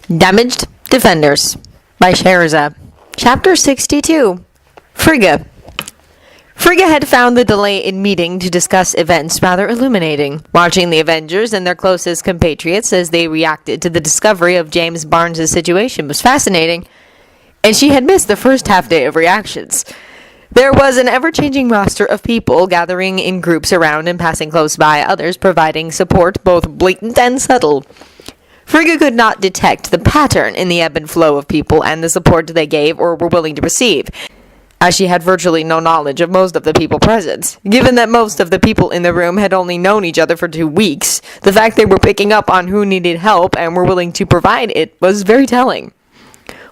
Damaged Defenders by Sherza. Chapter 62. Frigga. Frigga had found the delay in meeting to discuss events rather illuminating. Watching the Avengers and their closest compatriots as they reacted to the discovery of James Barnes' situation was fascinating, and she had missed the first half-day of reactions. There was an ever-changing roster of people gathering in groups around and passing close by, others providing support both blatant and subtle. Frigga could not detect the pattern in the ebb and flow of people and the support they gave or were willing to receive, as she had virtually no knowledge of most of the people present. Given that most of the people in the room had only known each other for 2 weeks, the fact they were picking up on who needed help and were willing to provide it was very telling.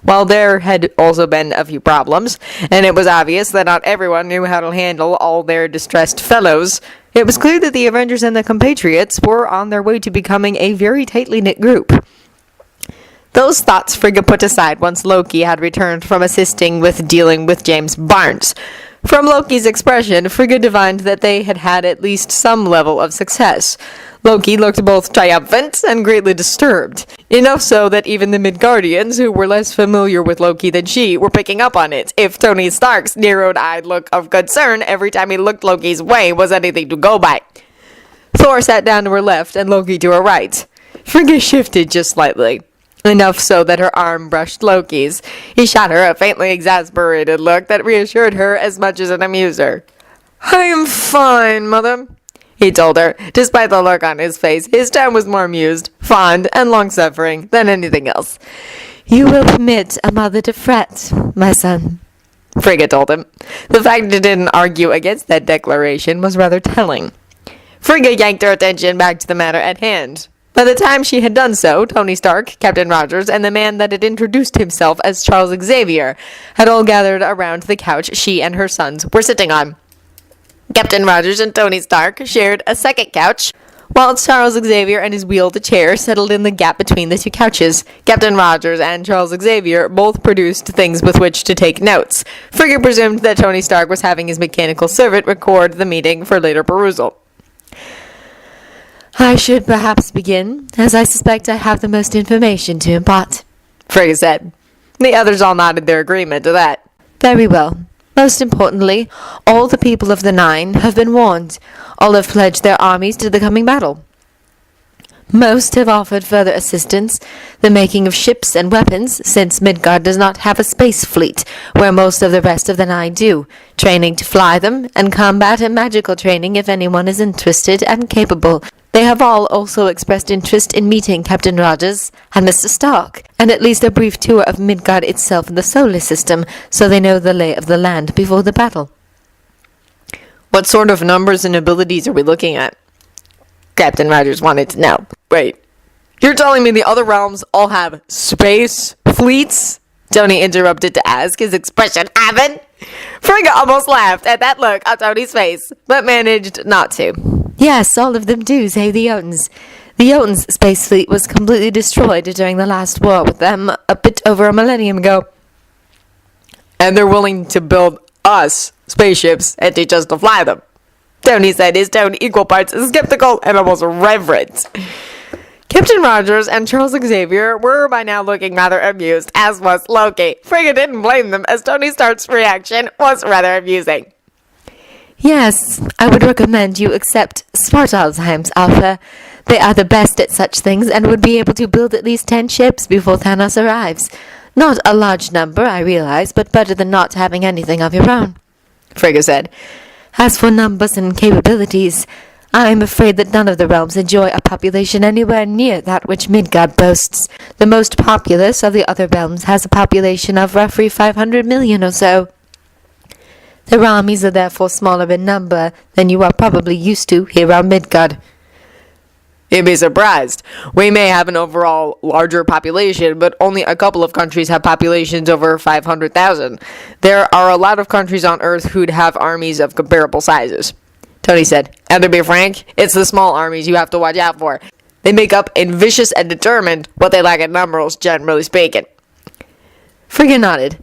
While there had also been a few problems, and it was obvious that not everyone knew how to handle all their distressed fellows, it was clear that the Avengers and the compatriots were on their way to becoming a very tightly knit group. Those thoughts Frigga put aside once Loki had returned from assisting with dealing with James Barnes. From Loki's expression, Frigga divined that they had had at least some level of success. Loki looked both triumphant and greatly disturbed, enough so that even the Midgardians, who were less familiar with Loki than she, were picking up on it, if Tony Stark's narrowed-eyed look of concern every time he looked Loki's way was anything to go by. Thor sat down to her left and Loki to her right. Frigga shifted just slightly, enough so that her arm brushed Loki's. He shot her a faintly exasperated look that reassured her as much as it amused her. "I am fine, Mother," he told her. Despite the look on his face, his tone was more amused, fond, and long-suffering than anything else. "You will permit a mother to fret, my son," Frigga told him. The fact he didn't argue against that declaration was rather telling. Frigga yanked her attention back to the matter at hand. By the time she had done so, Tony Stark, Captain Rogers, and the man that had introduced himself as Charles Xavier had all gathered around the couch she and her sons were sitting on. Captain Rogers and Tony Stark shared a second couch, while Charles Xavier and his wheeled chair settled in the gap between the two couches. Captain Rogers and Charles Xavier both produced things with which to take notes. Frigga presumed that Tony Stark was having his mechanical servant record the meeting for later perusal. "I should perhaps begin, as I suspect I have the most information to impart," Frigga said. The others all nodded their agreement to that. "Very well. Most importantly, all the people of the Nine have been warned. All have pledged their armies to the coming battle. Most have offered further assistance, the making of ships and weapons, since Midgard does not have a space fleet, where most of the rest of the Nine do, training to fly them, and combat and magical training if anyone is interested and capable. They have all also expressed interest in meeting Captain Rogers and Mr. Stark, and at least a brief tour of Midgard itself and the solar system, so they know the lay of the land before the battle." "What sort of numbers and abilities are we looking at?" Captain Rogers wanted to know. "Wait, you're telling me the other realms all have space fleets?" Tony interrupted to ask, his expression avid. Frigga almost laughed at that look on Tony's face, but managed not to. "Yes, all of them do, save the Jotuns. The Jotuns' space fleet was completely destroyed during the last war with them a bit over a millennium ago." "And they're willing to build us spaceships and teach us to fly them," Tony said, his tone equal parts skeptical and almost reverent. Captain Rogers and Charles Xavier were by now looking rather amused, as was Loki. Frigga didn't blame them, as Tony Stark's reaction was rather amusing. "Yes, I would recommend you accept Svartalfheim's offer. They are the best at such things and would be able to build at least 10 ships before Thanos arrives. Not a large number, I realize, but better than not having anything of your own," Frigga said. "As for numbers and capabilities, I am afraid that none of the realms enjoy a population anywhere near that which Midgard boasts. The most populous of the other realms has a population of roughly 500 million or so. Their armies are therefore smaller in number than you are probably used to here on Midgard." "You'd be surprised. We may have an overall larger population, but only a couple of countries have populations over 500,000. There are a lot of countries on Earth who'd have armies of comparable sizes," Tony said. "And to be frank, it's the small armies you have to watch out for. They make up in vicious and determined what they lack in numbers, generally speaking." Frigga nodded.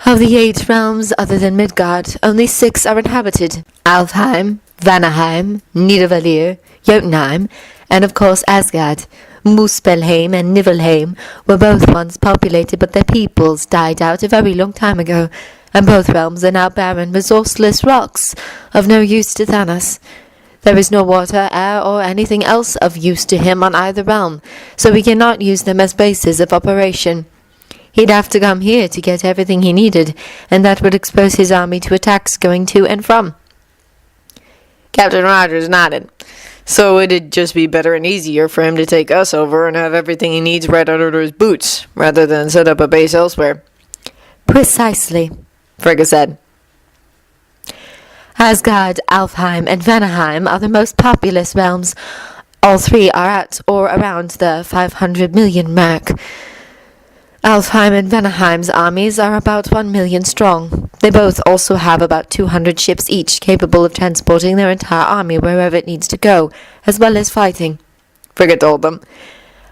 "Of the 8 realms other than Midgard, only 6 are inhabited. Alfheim, Vanaheim, Nidavellir, Jotunheim, and of course Asgard. Muspelheim and Nibelheim were both once populated, but their peoples died out a very long time ago, and both realms are now barren, resourceless rocks of no use to Thanos. There is no water, air, or anything else of use to him on either realm, so we cannot use them as bases of operation. He'd have to come here to get everything he needed, and that would expose his army to attacks going to and from. Captain Rogers nodded. So it'd just be better and easier for him to take us over and have everything he needs right under his boots, rather than set up a base elsewhere. Precisely, Frigga said. Asgard, Alfheim, and Vanaheim are the most populous realms. All three are at or around the 500 million mark. Alfheim and Vanaheim's armies are about 1 million strong. They both also have about 200 ships each, capable of transporting their entire army wherever it needs to go, as well as fighting, Frigga told them.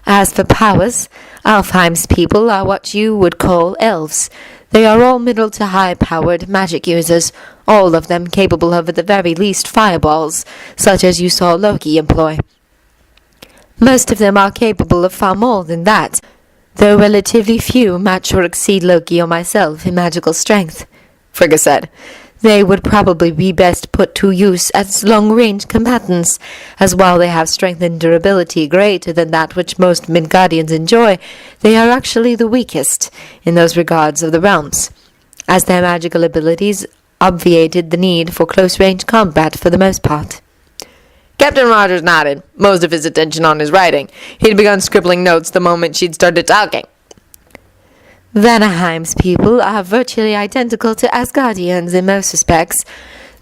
As for powers, Alfheim's people are what you would call elves. They are all middle to high-powered magic users, all of them capable of at the very least fireballs, such as you saw Loki employ. Most of them are capable of far more than that, though relatively few match or exceed Loki or myself in magical strength, Frigga said. They would probably be best put to use as long-range combatants, as while they have strength and durability greater than that which most Midgardians enjoy, they are actually the weakest in those regards of the realms, as their magical abilities obviated the need for close-range combat for the most part. Captain Rogers nodded, most of his attention on his writing. He'd begun scribbling notes the moment she'd started talking. Vanaheim's people are virtually identical to Asgardians in most respects,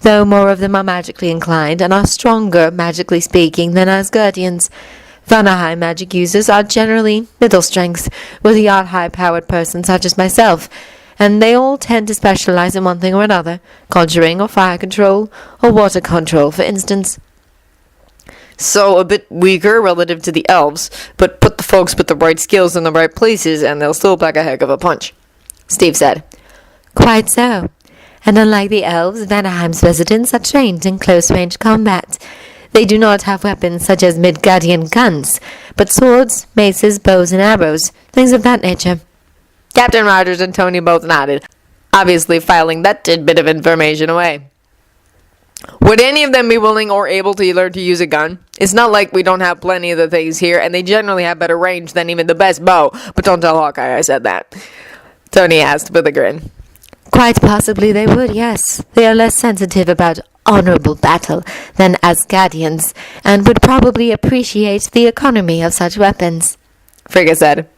though more of them are magically inclined and are stronger, magically speaking, than Asgardians. Vanaheim magic users are generally middle strength, with the odd high-powered person such as myself, and they all tend to specialize in one thing or another, conjuring or fire control, or water control, for instance. So a bit weaker relative to the elves, but put the folks with the right skills in the right places and they'll still pack a heck of a punch, Steve said. Quite so. And unlike the elves, Vanaheim's residents are trained in close-range combat. They do not have weapons such as Midgardian guns, but swords, maces, bows, and arrows, things of that nature. Captain Rogers and Tony both nodded, obviously filing that tidbit of information away. Would any of them be willing or able to learn to use a gun? It's not like we don't have plenty of the things here, and they generally have better range than even the best bow. But don't tell Hawkeye I said that, Tony asked with a grin. Quite possibly they would, yes. They are less sensitive about honorable battle than Asgardians, and would probably appreciate the economy of such weapons, Frigga said.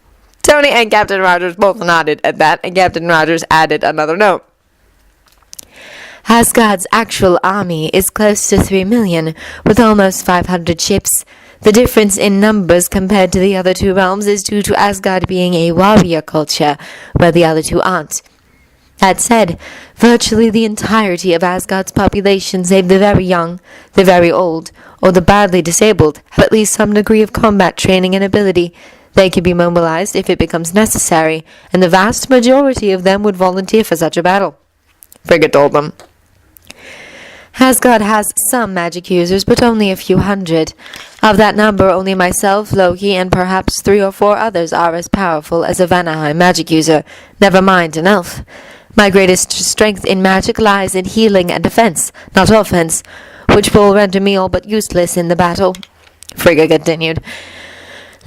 Tony and Captain Rogers both nodded at that, and Captain Rogers added another note. Asgard's actual army is close to 3 million, with almost 500 ships. The difference in numbers compared to the other two realms is due to Asgard being a warrior culture, where the other two aren't. That said, virtually the entirety of Asgard's population, save the very young, the very old, or the badly disabled, have at least some degree of combat training and ability. They can be mobilized if it becomes necessary, and the vast majority of them would volunteer for such a battle, Frigga told them. Asgard has some magic users, but only a few hundred. Of that number, only myself, Loki, and perhaps 3 or 4 others are as powerful as a Vanaheim magic user, never mind an elf. My greatest strength in magic lies in healing and defense, not offense, which will render me all but useless in the battle, Frigga continued.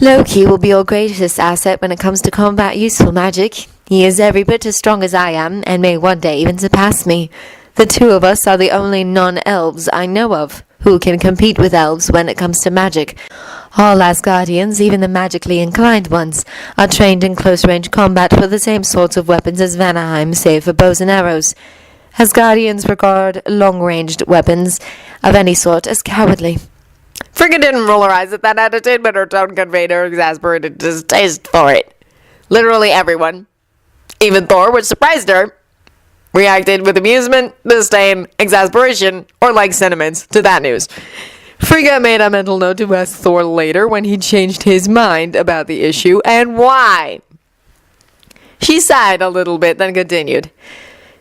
Loki will be your greatest asset when it comes to combat useful magic. He is every bit as strong as I am, and may one day even surpass me. The two of us are the only non-elves I know of who can compete with elves when it comes to magic. All Asgardians, even the magically inclined ones, are trained in close-range combat with the same sorts of weapons as Vanaheim, save for bows and arrows. Asgardians regard long-ranged weapons of any sort as cowardly. Frigga didn't roll her eyes at that attitude, but her tone conveyed her exasperated distaste for it. Literally everyone, even Thor, which surprised her, reacted with amusement, disdain, exasperation, or like sentiments to that news. Frigga made a mental note to ask Thor later when he changed his mind about the issue and why. She sighed a little bit, then continued.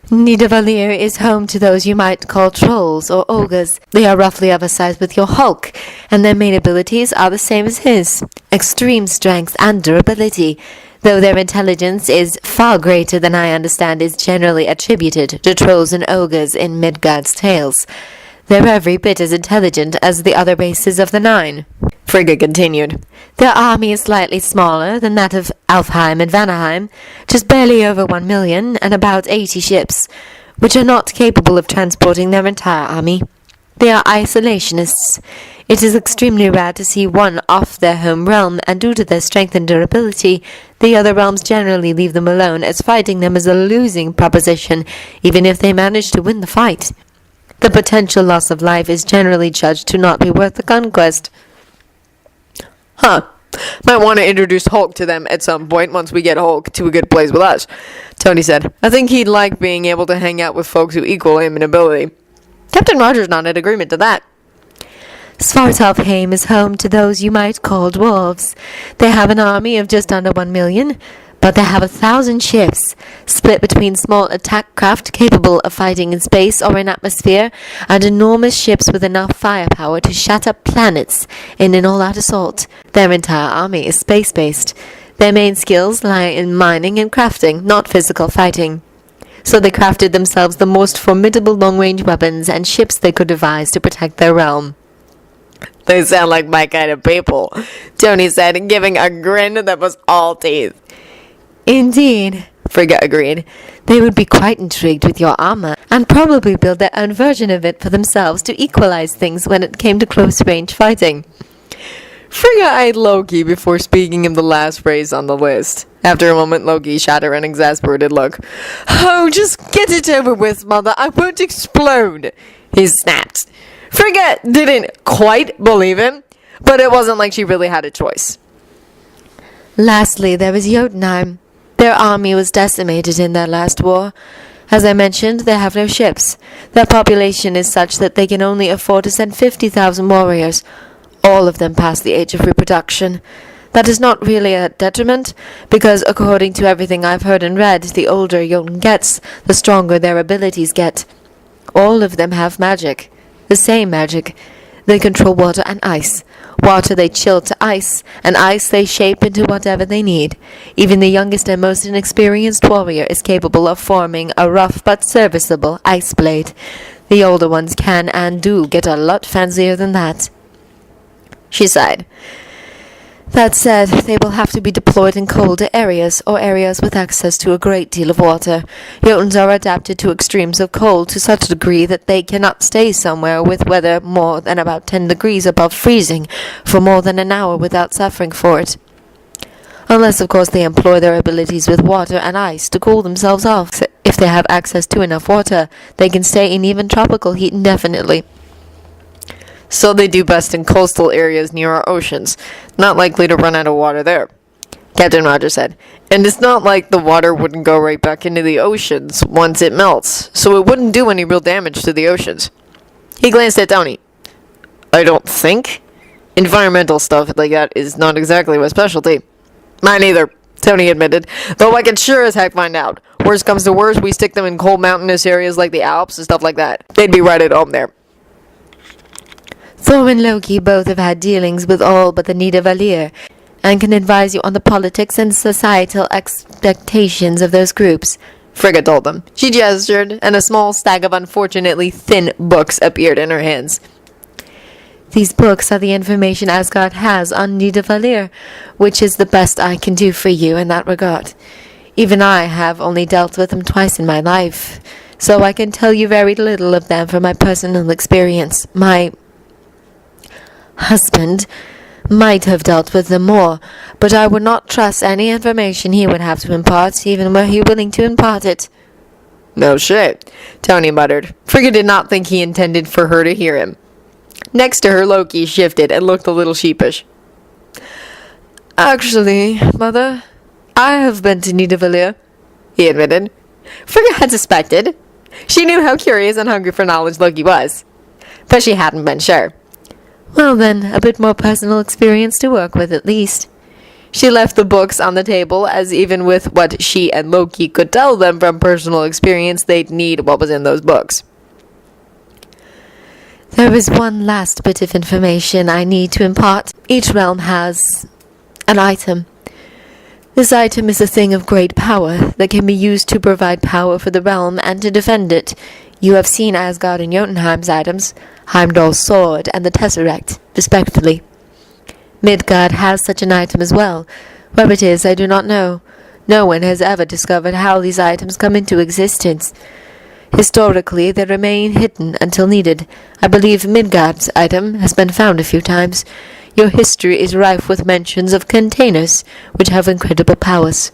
Nidavellir is home to those you might call trolls or ogres. They are roughly of a size with your Hulk, and their main abilities are the same as his. Extreme strength and durability, though their intelligence is far greater than I understand is generally attributed to trolls and ogres in Midgard's tales. They're every bit as intelligent as the other races of the Nine. Frigga continued. Their army is slightly smaller than that of Alfheim and Vanaheim, just barely over 1 million, and about 80 ships, which are not capable of transporting their entire army. They are isolationists. It is extremely rare to see one off their home realm, and due to their strength and durability, the other realms generally leave them alone, as fighting them is a losing proposition, even if they manage to win the fight. The potential loss of life is generally judged to not be worth the conquest. Huh. Might want to introduce Hulk to them at some point once we get Hulk to a good place with us, Tony said. I think he'd like being able to hang out with folks who equal him in ability. Captain Rogers nodded agreement to that. Svartalfheim is home to those you might call dwarves. They have an army of just under 1 million, but they have 1,000 ships, split between small attack craft capable of fighting in space or in atmosphere, and enormous ships with enough firepower to shatter planets in an all-out assault. Their entire army is space-based. Their main skills lie in mining and crafting, not physical fighting. So they crafted themselves the most formidable long-range weapons and ships they could devise to protect their realm. They sound like my kind of people, Tony said, giving a grin that was all teeth. Indeed, Frigga agreed. They would be quite intrigued with your armor, and probably build their own version of it for themselves to equalize things when it came to close-range fighting. Frigga eyed Loki before speaking of the last phrase on the list. After a moment, Loki shot her an exasperated look. Oh, just get it over with, Mother. I won't explode, he snapped. Frigga didn't quite believe him, but it wasn't like she really had a choice. Lastly, there is Jotunheim. Their army was decimated in their last war. As I mentioned, they have no ships. Their population is such that they can only afford to send 50,000 warriors, all of them past the age of reproduction. That is not really a detriment, because according to everything I've heard and read, the older Jotun gets, the stronger their abilities get. All of them have magic. The same magic. They control water and ice. Water they chill to ice, and ice they shape into whatever they need. Even the youngest and most inexperienced warrior is capable of forming a rough but serviceable ice blade. The older ones can and do get a lot fancier than that. She sighed. That said, they will have to be deployed in colder areas, or areas with access to a great deal of water. Jotuns are adapted to extremes of cold to such a degree that they cannot stay somewhere with weather more than about 10 degrees above freezing for more than an hour without suffering for it. Unless, of course, they employ their abilities with water and ice to cool themselves off. If they have access to enough water, they can stay in even tropical heat indefinitely. So they do best in coastal areas near our oceans. Not likely to run out of water there, Captain Rogers said. And it's not like the water wouldn't go right back into the oceans once it melts, so it wouldn't do any real damage to the oceans. He glanced at Tony. I don't think. Environmental stuff like that is not exactly my specialty. Mine either, Tony admitted, though I can sure as heck find out. Worst comes to worst, we stick them in cold mountainous areas like the Alps and stuff like that. They'd be right at home there. Thor and Loki both have had dealings with all but the Nidavellir, and can advise you on the politics and societal expectations of those groups, Frigga told them. She gestured, and a small stack of unfortunately thin books appeared in her hands. These books are the information Asgard has on Nidavellir, which is the best I can do for you in that regard. Even I have only dealt with them twice in my life, so I can tell you very little of them from my personal experience. My husband might have dealt with them more, but I would not trust any information he would have to impart, even were he willing to impart it. No shit, Tony muttered. Frigga did not think he intended for her to hear him. Next to her, Loki shifted and looked a little sheepish. Actually, Mother, I have been to Nidavellir, he admitted. Frigga had suspected. She knew how curious and hungry for knowledge Loki was, but she hadn't been sure. Well then, a bit more personal experience to work with at least. She left the books on the table, as even with what she and Loki could tell them from personal experience, they'd need what was in those books. There is one last bit of information I need to impart. Each realm has an item. This item is a thing of great power that can be used to provide power for the realm and to defend it. You have seen Asgard and Jotunheim's items, Heimdall's sword and the Tesseract, respectively. Midgard has such an item as well. Where it is, I do not know. No one has ever discovered how these items come into existence. Historically, they remain hidden until needed. I believe Midgard's item has been found a few times. Your history is rife with mentions of containers, which have incredible powers.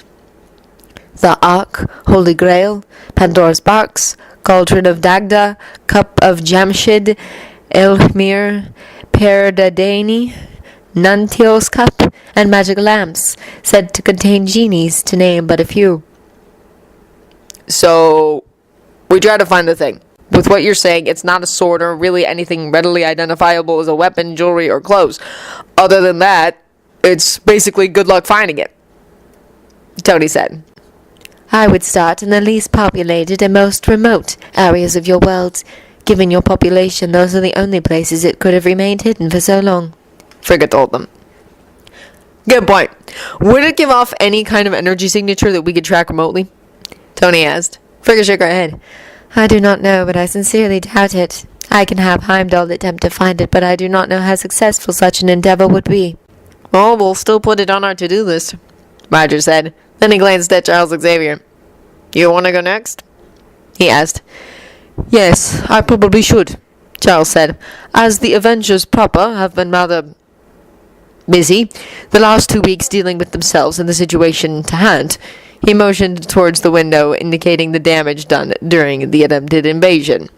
The Ark, Holy Grail, Pandora's Box, Cauldron of Dagda, Cup of Jamshid, Elhmir, Perdadani, Nuntios Cup, and magic lamps, said to contain genies, to name but a few. So, we try to find the thing. With what you're saying, it's not a sword or really anything readily identifiable as a weapon, jewelry, or clothes. Other than that, it's basically good luck finding it, Tony said. I would start in the least populated and most remote areas of your world. Given your population, those are the only places it could have remained hidden for so long, Frigga told them. Good point. Would it give off any kind of energy signature that we could track remotely? Tony asked. Frigga shook her head. I do not know, but I sincerely doubt it. I can have Heimdall attempt to find it, but I do not know how successful such an endeavor would be. Well, we'll still put it on our to-do list, Roger said. Then he glanced at Charles Xavier. You want to go next? He asked. Yes, I probably should, Charles said, as the Avengers proper have been rather busy the last 2 weeks dealing with themselves and the situation to hand. He motioned towards the window, indicating the damage done during the attempted invasion.